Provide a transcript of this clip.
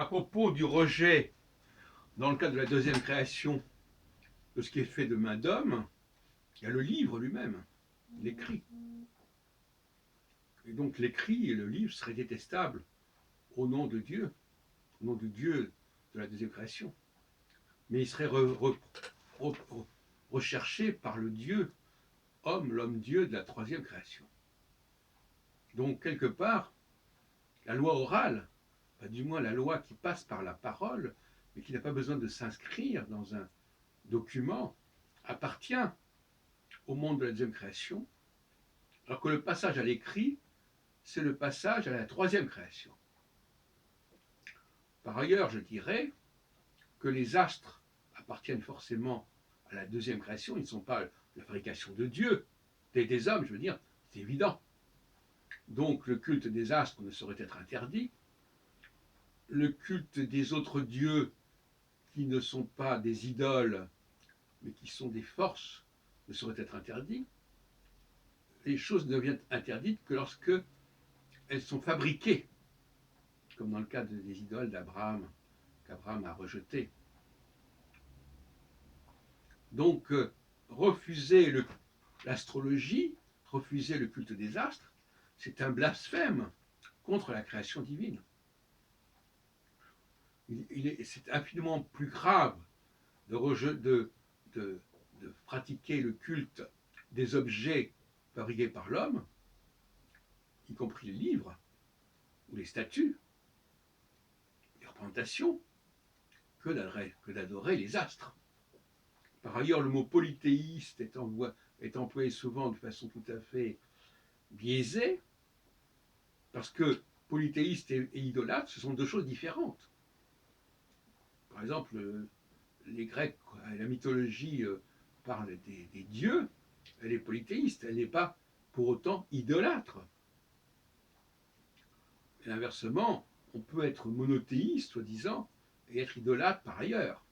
à propos du rejet, dans le cadre de la deuxième création, de ce qui est fait de main d'homme, il y a le livre lui-même, l'écrit. Et donc l'écrit et le livre seraient détestables au nom de Dieu, au nom de Dieu de la deuxième création. Mais ils seraient recherchés par le Dieu, homme, l'homme-dieu de la troisième création. Donc quelque part, la loi orale, pas du moins la loi qui passe par la parole, mais qui n'a pas besoin de s'inscrire dans un document, appartient au monde de la deuxième création, alors que le passage à l'écrit, c'est le passage à la troisième création. Par ailleurs, je dirais que les astres appartiennent forcément à la deuxième création, ils ne sont pas la fabrication de Dieu, des hommes, je veux dire, c'est évident. Donc le culte des astres ne saurait être interdit. Le culte des autres dieux qui ne sont pas des idoles, mais qui sont des forces, ne saurait être interdit. Les choses ne deviennent interdites que lorsque elles sont fabriquées, comme dans le cas des idoles d'Abraham, qu'Abraham a rejetées. Donc, refuser l'astrologie, refuser le culte des astres, c'est un blasphème contre la création divine. C'est infiniment plus grave de pratiquer le culte des objets fabriqués par l'homme, y compris les livres, ou les statues, les représentations, que d'adorer les astres. Par ailleurs, le mot polythéiste est employé souvent de façon tout à fait biaisée, parce que polythéiste et idolâtre, ce sont deux choses différentes. Par exemple, les Grecs, la mythologie parle des dieux, elle est polythéiste, elle n'est pas pour autant idolâtre. Et inversement, on peut être monothéiste, soi-disant, et être idolâtre par ailleurs.